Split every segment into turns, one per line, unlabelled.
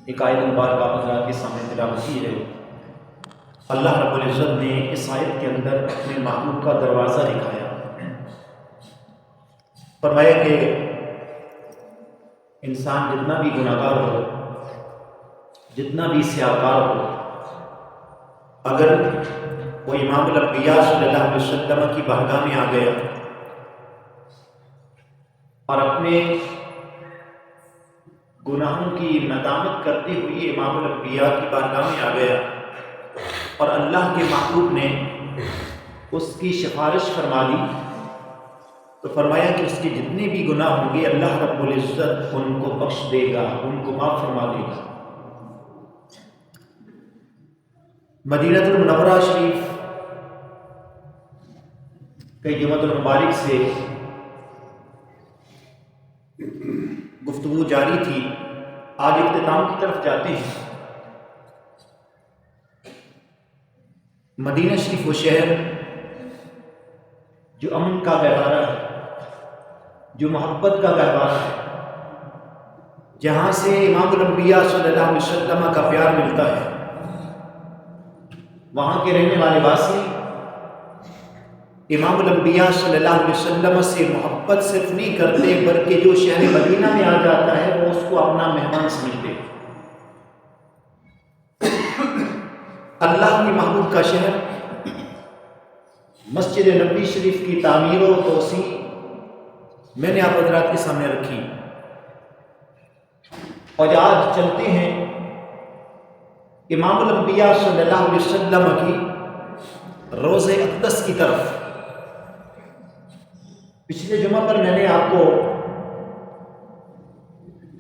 ایک آیت مبارکہ حضرات کے سامنے تلاوت کی ہے۔ اللہ رب العزت نے اس آیت کے اندر اپنے محبوب کا دروازہ دکھایا، فرمایا کہ انسان جتنا بھی گناہ گار ہو، جتنا بھی سیاکار ہو، اگر وہ امام الانبیاء صلی اللہ علیہ وسلم کی بارگاہ میں آ گیا اور اپنے گناہوں کی ندامت کرتے ہوئے امام الانبیاء کی بارگاہ میں آ گیا اور اللہ کے محبوب نے اس کی سفارش فرما دی، تو فرمایا کہ اس کے جتنے بھی گناہ ہوں گے اللہ رب العزت ان کو بخش دے گا، ان کو معاف فرما دے گا۔ مدینہ المنورہ شریف کئی جمعۃ المبارک سے گفتگو جاری تھی، آج اختتام کی طرف جاتے ہیں۔ مدینہ شریف وہ شہر جو امن کا گہوارہ ہے، جو محبت کا گہوارہ ہے، جہاں سے امام الانبیاء صلی اللہ علیہ وسلم کا پیار ملتا ہے۔ وہاں کے رہنے والے واسی امام الانبیاء صلی اللہ علیہ وسلم سے محبت صرف نہیں کرتے، بلکہ جو شہر مدینہ میں آ جاتا ہے وہ اس کو اپنا مہمان سمجھتے۔ اللہ کے محبوب کا شہر، مسجد نبوی شریف کی تعمیر و توسیع میں نے آپ حضرات کے سامنے رکھی، اور آج چلتے ہیں امام الانبیاء صلی اللہ علیہ وسلم کی روضہ اقدس کی طرف۔ پچھلے جمعہ پر میں نے آپ کو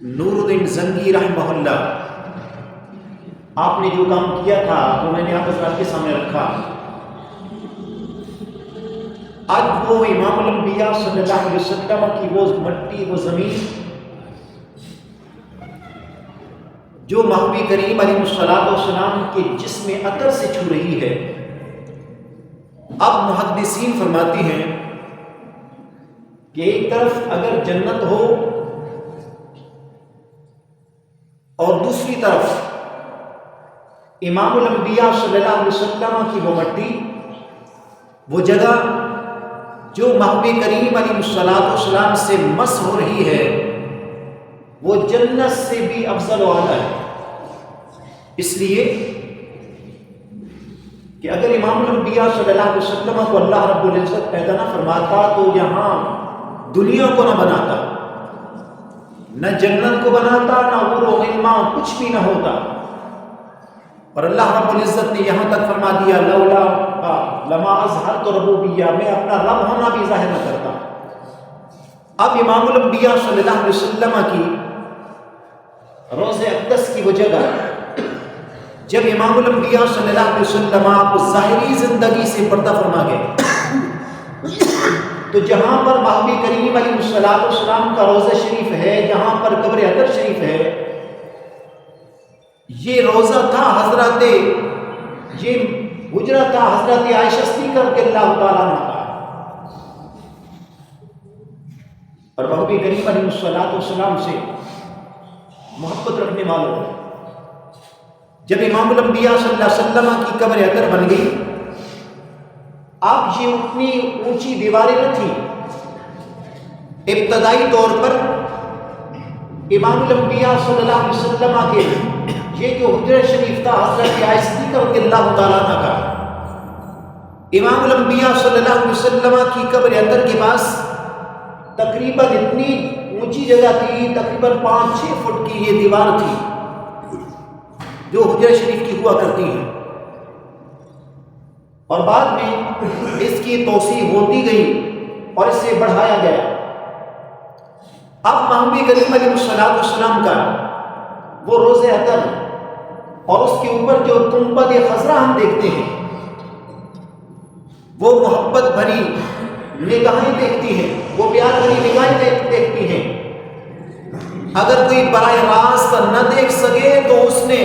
نور الدین زنگی رحمہ اللہ، آپ نے جو کام کیا تھا وہ میں نے آپ حضرات کے سامنے رکھا۔ آج وہ امام الانبیاء صلی اللہ علیہ وسلم کی وہ مٹی، وہ زمین جو محبوب کریم علیہ الصلوۃ والسلام کے جسم عطر سے چھو رہی ہے، اب محدثین فرماتے ہیں کہ ایک طرف اگر جنت ہو اور دوسری طرف امام الانبیاء صلی اللہ علیہ وسلم کی وہ مٹی، وہ جگہ جو محبوب کریم علیہ الصلوۃ والسلام سے مس ہو رہی ہے، وہ جنت سے بھی افضل و اعلیٰ ہے۔ اس لیے کہ اگر امام الانبیاء صلی اللہ علیہ وسلم کو اللہ رب العزت پیدا نہ فرماتا تو یہاں دنیا کو نہ بناتا، نہ جنت کو بناتا، نہ حور و غلمان، کچھ بھی نہ ہوتا۔ اور اللہ رب العزت نے یہاں تک فرما دیا لولا لما اظہرت ربوبیہ، میں اپنا رب ہونا بھی ظاہر نہ کرتا۔ اب امام الانبیاء صلی اللہ علیہ وسلم کی روضہ اقدس کی وہ جگہ، جب امام الانبیاء صلی اللہ علیہ وسلم آپ ظاہری زندگی سے پردہ فرما گئے، تو جہاں پر محبوب کریم علیہ الصلوۃ والسلام کا روضہ شریف ہے، جہاں پر قبر عطر شریف ہے، یہ روضہ تھا حضرت، یہ حجرہ تھا حضرت عائشہ صدیقہ رضی اللہ تعالیٰ عنہ کا۔ اور محبوب کریم علیہ الصلوۃ والسلام سے محبت رکھنے والوں، جب امام الانبیاء صلی اللہ علیہ وسلم کی قبر عطر بن گئی، آپ یہ اتنی اونچی دیواریں نہ تھیں۔ ابتدائی طور پر امام الانبیاء صلی اللہ علیہ وسلم کے یہ جو حجرہ شریف تھا حضرت عائشہ صدیقہ رضی اللہ تعالیٰ عنہ کا، امام الانبیاء صلی اللہ علیہ وسلم کی قبر عطر کے پاس تقریباً اتنی اونچی جگہ تھی، تقریباً 5-6 فٹ کی یہ دیوار تھی جو حجرہ شریف کی ہوا کرتی ہے، اور بعد میں اس کی توسیع ہوتی گئی اور اسے بڑھایا گیا۔ اب محبوب کریم علیہ الصلوۃ والسلام کا وہ روضہ عطر اور اس کے اوپر جو گنبد خضرا ہم دیکھتے ہیں، وہ محبت بھری نگاہیں دیکھتی ہیں، وہ پیار بھری نگاہیں دیکھتی ہیں۔ اگر کوئی براہ راست نہ دیکھ سکے تو اس نے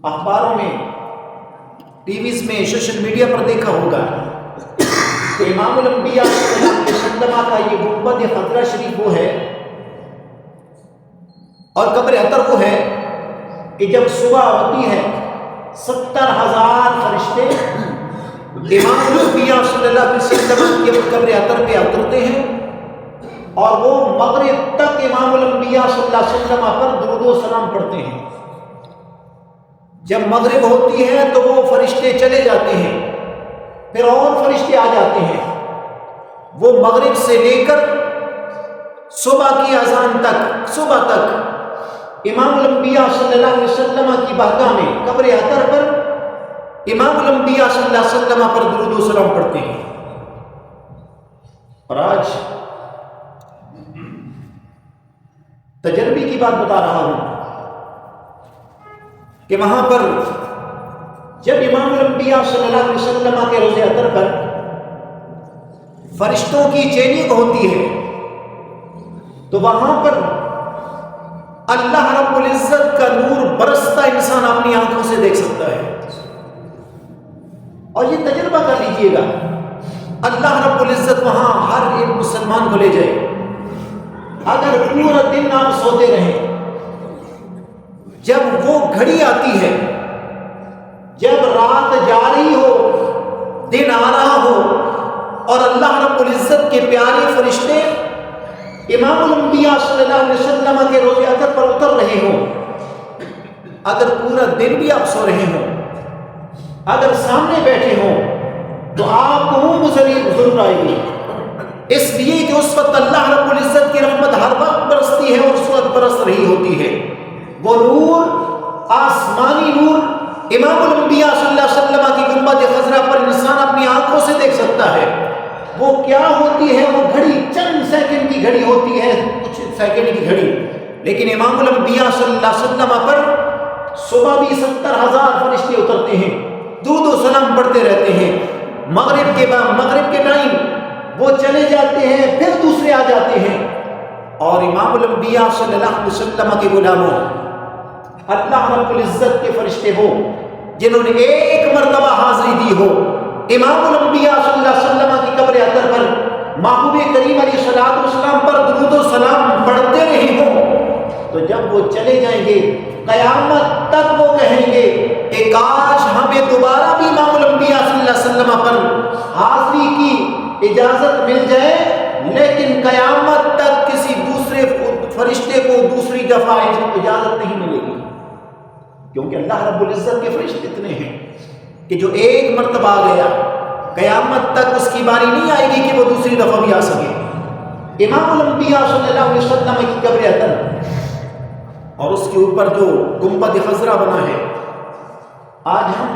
اخباروں میں، ٹی ویز میں، سوشل میڈیا پر دیکھا ہوگا کہ امام الانبیاء صلی اللہ علیہ وسلم کا یہ گنبد خضرا شریف وہ ہے اور قبر اطہر وہ ہے کہ جب صبح ہوتی ہے 70,000 فرشتے امام الانبیاء صلی اللہ علیہ وسلم کے قبر اطہر پہ اترتے ہیں اور وہ مغرب تک امام الانبیاء صلی اللہ علیہ وسلم پر درود و سلام پڑھتے ہیں۔ جب مغرب ہوتی ہے تو وہ فرشتے چلے جاتے ہیں، پھر اور فرشتے آ جاتے ہیں، وہ مغرب سے لے کر صبح کی اذان تک، صبح تک امام الانبیاء صلی اللہ علیہ وسلم کی بارگاہ میں قبر اطہر پر امام الانبیاء صلی اللہ علیہ وسلم پر درود و سلام پڑھتے ہیں۔ اور آج تجربے کی بات بتا رہا ہوں کہ وہاں پر جب امام الانبیاء صلی اللہ علیہ وسلم کے روضہ اطہر پر فرشتوں کی چیننگ ہوتی ہے تو وہاں پر اللہ رب العزت کا نور برستا انسان اپنی آنکھوں سے دیکھ سکتا ہے۔ اور یہ تجربہ کر لیجئے گا، اللہ رب العزت وہاں ہر ایک مسلمان کو لے جائے۔ اگر پورا دن آپ سوتے رہیں، جب وہ گھڑی آتی ہے، جب رات جا رہی ہو، دن آ رہا ہو اور اللہ رب العزت کے پیارے فرشتے امام الانبیاء صلی اللہ علیہ وسلم کے روضہ اطہر پر اتر رہے ہوں، اگر پورا دن بھی آپ سو رہے ہوں، اگر سامنے بیٹھے ہوں تو آپ کو منہ ضرور آئے گی، اس لیے کہ اس وقت اللہ رب العزت کی رحمت ہر وقت برستی ہے اور اس وقت برس رہی ہوتی ہے۔ وہ نور، آسمانی نور، امام الانبیاء صلی اللہ علیہ وسلم کی گنبد خضرا پر انسان اپنی آنکھوں سے دیکھ سکتا ہے۔ وہ کیا ہوتی ہے؟ وہ گھڑی چند سیکنڈ کی گھڑی ہوتی ہے، کچھ سیکنڈ کی گھڑی، لیکن امام الانبیاء صلی اللہ علیہ وسلم پر صبح بھی 70,000 فرشتے اترتے ہیں، درود و سلام پڑھتے رہتے ہیں۔ مغرب کے ٹائم وہ چلے جاتے ہیں، پھر دوسرے آ جاتے ہیں، اور امام الانبیاء صلی اللہ علیہ وسلم کے غلاموں، اللہ رب العزت کے فرشتے ہو جنہوں نے ایک مرتبہ حاضری دی ہو امام الانبیاء صلی اللہ علیہ وسلم کی قبر اطہر پر، محبوب کریم علیہ السلام پر درود و سلام پڑھتے رہے ہوں، تو جب وہ چلے جائیں گے قیامت تک وہ کہیں گے کہ کاش ہمیں دوبارہ بھی امام الانبیاء صلی اللہ علیہ وسلم پر حاضری کی اجازت مل جائے، لیکن قیامت تک کسی دوسرے فرشتے کو دوسری دفعہ اجازت نہیں ملے گی، کیونکہ اللہ رب العزت کے فرشتے اتنے ہیں کہ جو ایک مرتبہ آ گیا قیامت تک اس کی باری نہیں آئے گی کہ وہ دوسری دفعہ بھی آ سکے۔ امام الانبیاء صلی اللہ علیہ وسلم کی قبر اطہر اور اس کے اوپر جو گنبد خضرا بنا ہے، آج ہم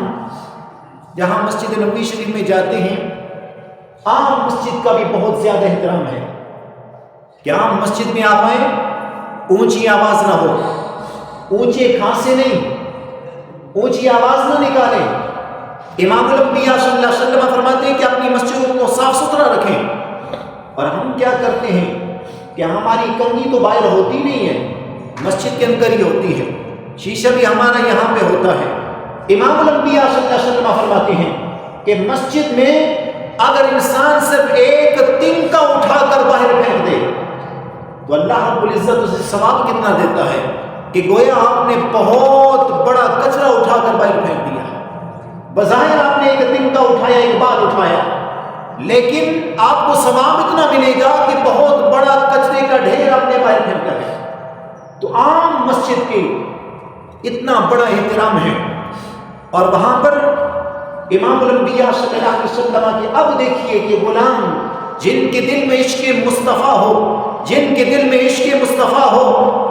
جہاں مسجد نبوی شریف میں جاتے ہیں، عام مسجد کا بھی بہت زیادہ احترام ہے کہ عام مسجد میں آپ آئیں، اونچی آواز نہ ہو، اونچے کھانسے نہیں، اونچی آواز نہ نکالیں۔ امام الانبیاء صلی اللہ علیہ وسلم فرماتے ہیں کہ اپنی مسجدوں کو صاف ستھرا رکھیں، اور ہم کیا کرتے ہیں کہ ہماری کنگھی تو باہر ہوتی نہیں ہے، مسجد کے اندر ہی ہوتی ہے، شیشہ بھی ہمارا یہاں پہ ہوتا ہے۔ امام الانبیاء صلی اللہ علیہ وسلم فرماتے ہیں کہ مسجد میں اگر انسان صرف ایک تنکا اٹھا کر باہر پھینک دے تو اللہ رب العزت اسے ثواب کتنا دیتا ہے کہ گویا آپ نے بہت بڑا کچرا اٹھا کر باہر پھینک دیا۔ بظاہر آپ نے ایک تنکا اٹھایا، ایک بال اٹھایا، لیکن آپ کو ثواب اتنا ملے گا کہ بہت بڑا کچرے کا ڈھیر آپ نے باہر پھینکا ہے۔ تو عام مسجد کے اتنا بڑا احترام ہے، اور وہاں پر امام الانبیاء صلی اللہ علیہ وسلم کے اب دیکھیے کہ غلام جن کے دل میں عشق مصطفیٰ ہو، جن کے دل میں عشق مصطفیٰ ہو،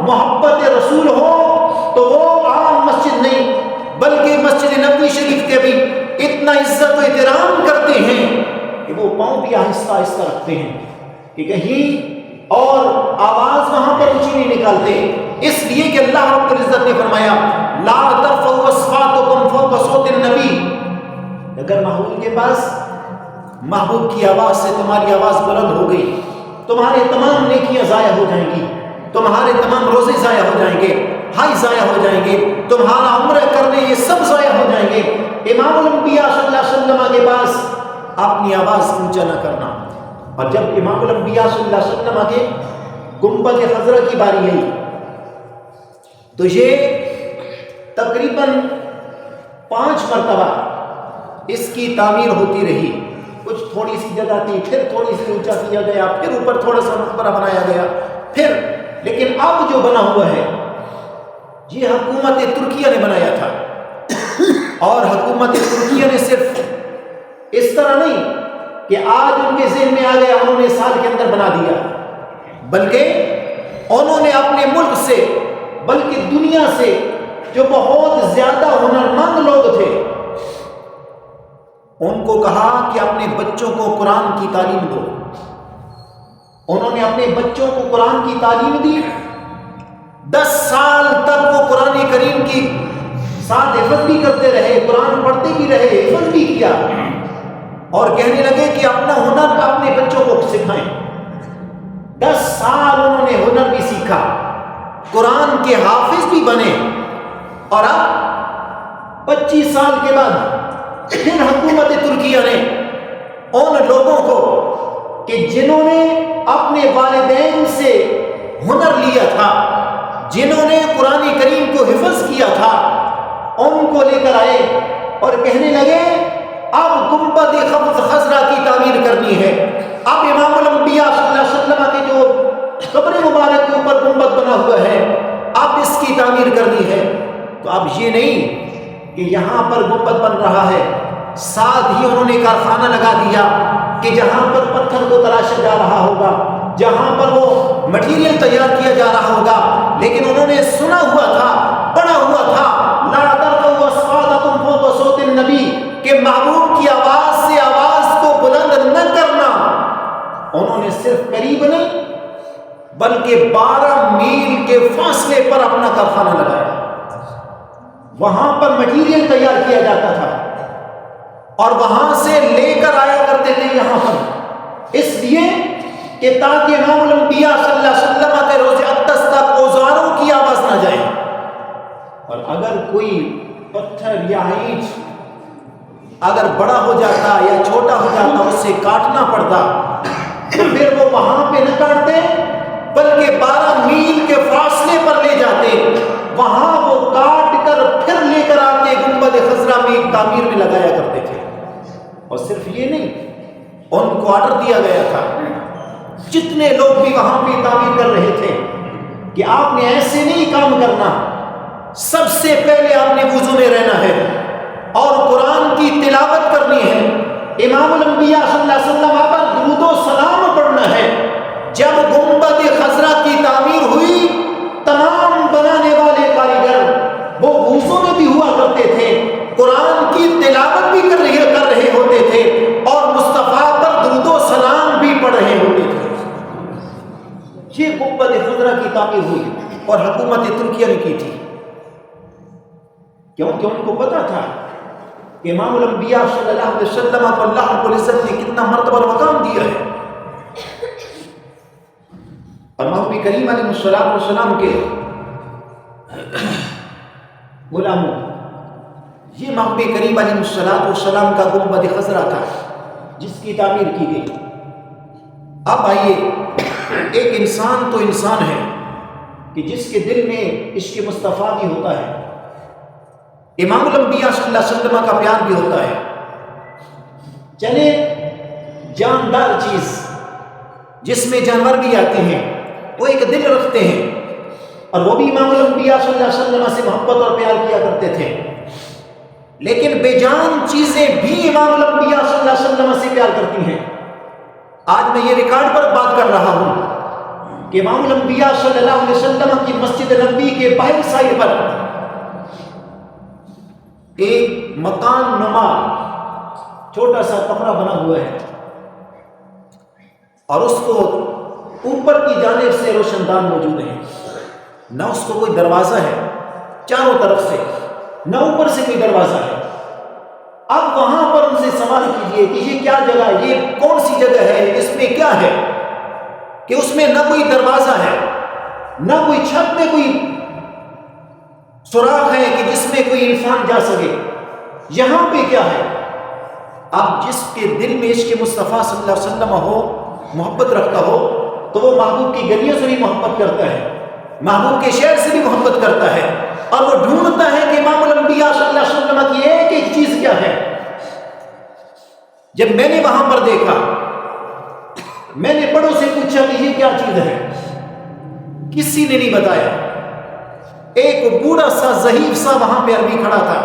محبت رسول ہو، تو وہ عام مسجد نہیں بلکہ مسجد نبوی شریف کے بھی اتنا عزت و احترام کرتے ہیں کہ وہ پاؤں بھی آہستہ آہستہ رکھتے ہیں کہ کہیں اور آواز وہاں پر اونچی نہیں نکالتے، اس لیے کہ اللہ رب العزت نے فرمایا لا ترفعوا اصواتکم فوق صوت النبی، اگر محبوب کے پاس محبوب کی آواز سے تمہاری آواز بلند ہو گئی، تمہارے تمام نیکیاں ضائع ہو جائیں گی، تمہارے تمام روزے ضائع ہو جائیں گے، حج ضائع ہو جائیں گے، تمہارا عمرہ کرنے یہ سب ضائع ہو جائیں گے۔ امام الانبیاء صلی اللہ علیہ وسلم کے پاس اپنی آواز اونچا نہ کرنا۔ اور جب امام الانبیاء صلی اللہ علیہ وسلم کے گنبد خضرا کی باری آئی تو یہ تقریباً 5 مرتبہ اس کی تعمیر ہوتی رہی. کچھ تھوڑی سی جگہ تھی، پھر تھوڑی سی اونچا کیا گیا، پھر اوپر تھوڑا سا مقبرہ بنایا گیا، پھر لیکن اب جو بنا ہوا ہے یہ حکومت ترکیہ نے بنایا تھا. اور حکومت ترکیہ نے صرف اس طرح نہیں کہ آج ان کے ذہن میں آ گیا انہوں نے سال کے اندر بنا دیا، بلکہ انہوں نے اپنے ملک سے بلکہ دنیا سے جو بہت زیادہ ہنرمند لوگ تھے ان کو کہا کہ اپنے بچوں کو قرآن کی تعلیم دو. انہوں نے اپنے بچوں کو قرآن کی تعلیم دی. 10 سال تک وہ قرآن کریم کی ساتھ حفظ بھی کرتے رہے، قرآن پڑھتے بھی رہے، حفظ بھی کیا، اور کہنے لگے کہ اپنا ہنر اپنے بچوں کو سکھائیں. 10 سال انہوں نے ہنر بھی سیکھا، قرآن کے حافظ بھی بنے، اور اب 25 سال کے بعد پھر حکومت ترکیہ نے ان لوگوں کو کہ جنہوں نے اپنے والدین سے ہنر لیا تھا، جنہوں نے قرآن کریم کو حفظ کیا تھا، ان کو لے کر آئے اور کہنے لگے اب گنبد خضرا کی تعمیر کرنی ہے. اب امام الانبیاء صلی اللہ علیہ وسلم کے جو قبر مبارک کے اوپر گنبد بنا ہوا ہے اب اس کی تعمیر کرنی ہے. تو اب یہ نہیں کہ یہاں پر گنبد بن رہا ہے، ساتھ ہی انہوں نے کارخانہ لگا دیا کہ جہاں پر پتھر کو تراشا جا رہا ہوگا، جہاں پر وہ مٹیریل تیار کیا جا رہا ہوگا. لیکن انہوں نے سنا ہوا تھا، پڑھا ہوا تھا لا ترفعوا اصواتکم فوق صوت النبی کہ محبوب کی آواز سے آواز کو بلند نہ کرنا. انہوں نے صرف قریب نہیں بلکہ 12 میل کے فاصلے پر اپنا کارخانہ لگایا. وہاں پر مٹیریل تیار کیا جاتا تھا اور وہاں سے لے کر آیا کرتے تھے یہاں پر، اس لیے کہ تاکہ امام الانبیاء صلی اللہ علیہ وسلم کے روز اقدس تک اوزاروں کی آواز نہ جائے. اور اگر کوئی پتھر یا اینٹ اگر بڑا ہو جاتا یا چھوٹا ہو جاتا اسے کاٹنا پڑتا تو پھر وہ وہاں پہ نہ کاٹتے بلکہ 12 میل کے فاصلے پر لے جاتے، وہاں وہ کاٹ کر پھر لے کر آتے گنبد خضرا میں تعمیر میں لگایا کرتے تھے. اور صرف یہ نہیں، ان کو آرڈر دیا گیا تھا جتنے لوگ بھی وہاں پہ تعمیر کر رہے تھے کہ آپ نے ایسے نہیں کام کرنا، سب سے پہلے آپ نے وضو میں رہنا ہے اور قرآن کی تلاوت کرنی ہے، امام الانبیاء صلی اللہ علیہ وسلم پر درود و سلام پڑھنا ہے. جب گنبد خضرا کی تعمیر ہوئی تمام بنانے والے کاریگر وہ وضو میں بھی ہوا کرتے تھے، قرآن کی تلاوت بھی کر رہے ہوتے تھے اور مصطفیٰ پر درود و سلام بھی پڑھ رہے ہوتے تھے. یہ گنبد خضرا کی تعمیر ہوئی اور حکومت ترکیہ نے کی تھی، کیونکہ ان کو پتا تھا کہ امام الانبیاء صلی اللہ علیہ وسلم کو اللہ رب العزت نے کتنا مرتبہ مقام دیا ہے. اور محبوب کریم علیہ السلام کے غلاموں، یہ محبوب کریم علیہ السلام کا گنبد خضرا تھا جس کی تعمیر کی گئی. اب آئیے، ایک انسان تو انسان ہے کہ جس کے دل میں عشق مصطفیٰ بھی ہوتا ہے، امام الانبیاء صلی اللہ علیہ وسلم کا پیار بھی ہوتا ہے. چلے جاندار چیز جس میں جانور بھی آتے ہیں وہ ایک دل رکھتے ہیں اور وہ بھی امام الانبیاء صلی اللہ علیہ وسلم سے محبت اور پیار کیا کرتے تھے، لیکن بے جان چیزیں بھی امام الانبیاء صلی اللہ علیہ وسلم سے پیار کرتی ہیں. آج میں یہ ریکارڈ پر بات کر رہا ہوں کہ امام الانبیاء صلی اللہ علیہ وسلم کی مسجد نبوی کے باہر سائڈ پر ایک مکان نما چھوٹا سا کمرہ بنا ہوا ہے اور اس کو اوپر کی جانب سے روشن دان موجود ہیں، نہ اس کو کوئی دروازہ ہے چاروں طرف سے، نہ اوپر سے کوئی دروازہ ہے. اب وہاں پر ان سے سوال کیجئے کہ یہ کیا جگہ ہے، یہ کون سی جگہ ہے، اس میں کیا ہے کہ اس میں نہ کوئی دروازہ ہے، نہ کوئی چھت میں کوئی سوراخ ہے کہ جس میں کوئی انسان جا سکے، یہاں پہ کیا ہے؟ اب جس کے دل میں عشق مصطفیٰ صلی اللہ علیہ وسلم ہو، محبت رکھتا ہو، تو وہ محبوب کی گلیوں سے بھی محبت کرتا ہے، محبوب کے شہر سے بھی محبت کرتا ہے، اور وہ ڈھونڈتا ہے کہ امام الانبیاء صلی اللہ علیہ وسلم کی ایک ایک چیز کیا ہے۔ جب میں نے وہاں پر دیکھا، میں نے بڑوں سے پوچھا کہ یہ کیا چیز ہے، کسی نے نہیں بتایا۔ ایک بوڑھا سا ضعیف سا وہاں پہ عربی کھڑا تھا،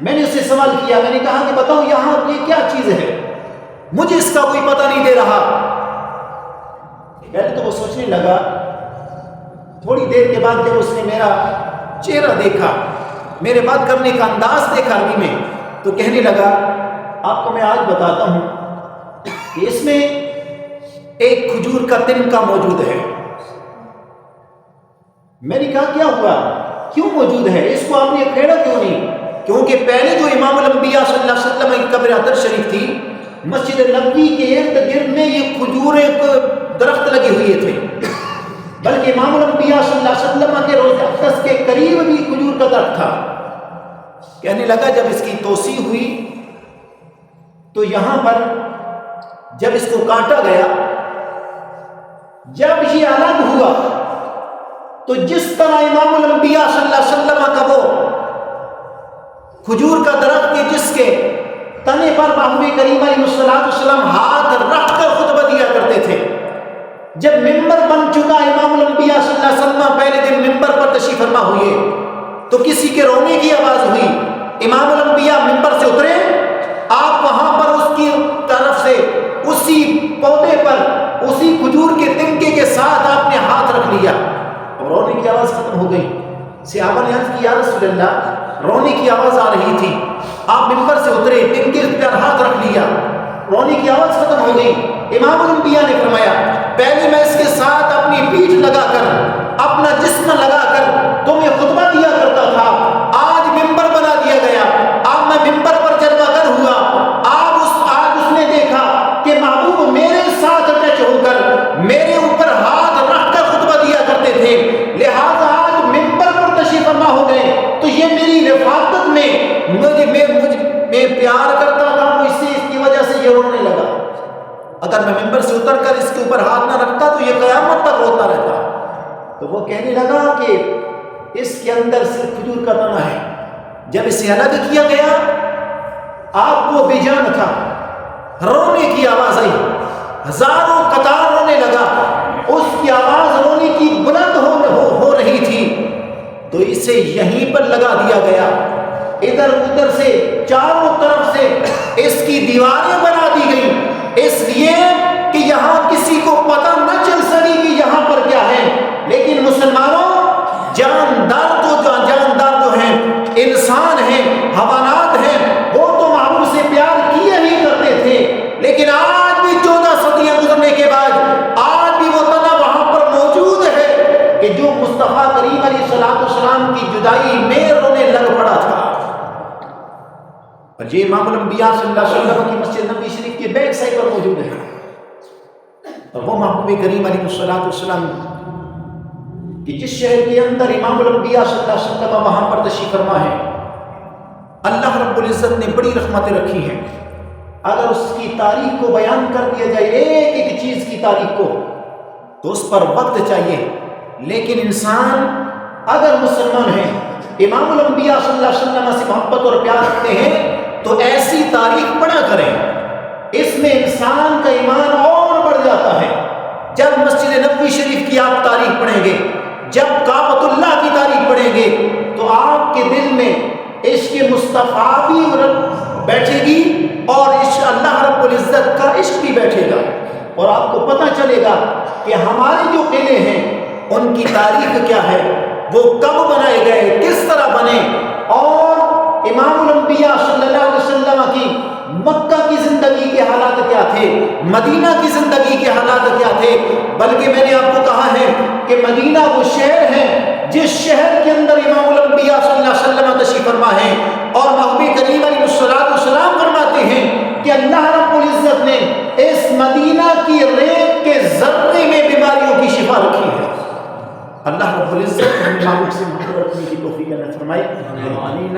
میں نے اسے سوال کیا، میں نے کہا کہ بتاؤ یہاں یہ کیا چیز ہے، مجھے اس کا کوئی پتہ نہیں دے رہا۔ پہلے تو وہ سوچنے لگا، تھوڑی دیر کے بعد جب اس نے میرا چہرہ دیکھا، میرے بات کرنے کا انداز دیکھا عربی میں، تو کہنے لگا آپ کو میں آج بتاتا ہوں کہ اس میں ایک کھجور کا تنکا موجود ہے۔ میں نے کہا کیا ہوا، کیوں موجود ہے، اس کو آپ نے کھیڑا کیوں نہیں؟ کیونکہ پہلے جو امام الانبیاء صلی اللہ علیہ وسلم کی قبر اطہر شریف تھی، مسجد نبوی کے ارد گرد میں یہ کھجور ایک درخت لگے ہوئے تھے، بلکہ امام الانبیاء صلی اللہ علیہ وسلم کے روضہ اقدس کے قریب بھی کھجور کا درخت تھا۔ کہنے لگا جب اس کی توسیع ہوئی تو یہاں پر جب اس کو کاٹا گیا، جب یہ الگ ہوا تو جس طرح امام الانبیاء صلی اللہ علیہ وسلم کا وہ کھجور کا درخت کے جس کے تنے پر محبوب کریم علیہ السلام ہاتھ رکھ کر خطبہ دیا کرتے تھے، جب ممبر بن چکا امام الانبیاء صلی اللہ علیہ وسلم پہلے دن ممبر پر تشریف فرما ہوئے تو کسی کے رونے کی آواز ہوئی، امام الانبیاء ممبر سے اترے، آپ وہاں پر اس کی طرف سے اسی پودے پر اسی کھجور کے تنکے کے ساتھ آپ نے ہاتھ رکھ لیا اور رونے کی آواز ختم ہو گئی۔ صحابہ نے عرض کی یا رسول اللہ، رونے کی آواز آ رہی تھی، آپ ممبر سے اترے، تنکے پر ہاتھ رکھ لیا، رونے کی آواز ختم ہو گئی۔ امام الانبیاء نے فرمایا پہلے میں اس کے ساتھ اپنی پیٹھ لگا کر، اپنا جسم لگا کر تمہیں خطبہ دیا کرتا تھا، آج ممبر بنا دیا گیا، اب میں ممبر پر جلوہ گر ہوا، آج اس نے دیکھا کہ محبوب میرے ساتھ ٹچ ہو کر میرے اوپر ہاتھ رکھ کر خطبہ دیا کرتے تھے، لہذا آج ممبر پر تشریف فرما ہو گئے تو یہ میری رفاقت میں میں پیار کرتا تھا، اس کی وجہ سے یہ رونے لگا، اگر میں ممبر سے اتر کر اس کے اوپر ہاتھ نہ رکھتا تو یہ قیامت تک روتا رہتا۔ تو وہ کہنے لگا کہ اس کے اندر صرف کھجور کا تنا ہے، جب اسے الگ کیا گیا آپ کو بے جان تھا، رونے کی آواز آئی، ہزاروں قطار رونے لگا، اس کی آواز رونے کی بلند ہو رہی تھی، تو اسے یہیں پر لگا دیا گیا، ادھر ادھر سے چاروں طرف سے اس کی دیواریں بنا دی گئیں، اس لیے کہ یہاں کسی کو پتہ نہ چل سکی کہ یہاں پر کیا ہے۔ لیکن مسلمانوں، جاندار جو ہیں، انسان ہیں، حیوانات ہیں، وہ تو محبوب سے پیار کیے ہی کرتے تھے، لیکن آج بھی 14 صدیاں گزرنے کے بعد آج بھی وہ تنا وہاں پر موجود ہے کہ جو مصطفیٰ کریم علیہ السلام کی جدائی میں رونے لگ پڑا تھا۔ اور یہ امام الانبیاء صلی اللہ علیہ وسلم کی مسجد نبوی شریف کے بیک سائڈ پر موجود ہے، اور وہ محبوب کریم علیہ السلام کہ جس شہر کے اندر امام الانبیاء صلی اللہ علیہ وسلم وہاں پر تشریف فرما ہے، اللہ رب العزت نے بڑی رحمتیں رکھی ہیں۔ اگر اس کی تاریخ کو بیان کر دیا جائے، ایک ایک چیز کی تاریخ کو، تو اس پر وقت چاہیے، لیکن انسان اگر مسلمان ہے، امام الانبیاء صلی اللہ علیہ وسلم سے محبت اور پیار رکھتے ہیں، تو ایسی تاریخ پڑھا کریں، اس میں انسان کا ایمان اور بڑھ جاتا ہے۔ جب مسجد نبوی شریف کی آپ تاریخ پڑھیں گے، جب کعبۃ اللہ کی تاریخ پڑھیں گے، تو آپ کے دل میں عشق مصطفیٰ بھی بیٹھے گی اور عشق اللہ رب العزت کا عشق بھی بیٹھے گا، اور آپ کو پتہ چلے گا کہ ہمارے جو قلعے ہیں ان کی تاریخ کیا ہے، وہ کب بنائے گئے، کس طرح بنے، اور امام الانبیاء صلی اللہ علیہ وسلم کی مکہ کی زندگی کے حالات کیا تھے، مدینہ کی زندگی کے حالات کیا تھے۔ بلکہ میں نے آپ کو کہا ہے کہ مدینہ وہ شہر ہے جس شہر کے اندر امام الانبیاء صلی اللہ علیہ وسلم تشریف فرما ہے، اور محبوب کریم علیہ السلام فرماتے ہیں کہ اللہ رب العزت نے اس مدینہ کی ریت کے ذرے میں بیماریوں کی شفا رکھی ہے۔ اللہ رب العزت ہمیں محبوب سے محبت رکھنے کی توفیق عطا فرمائے۔ آمین۔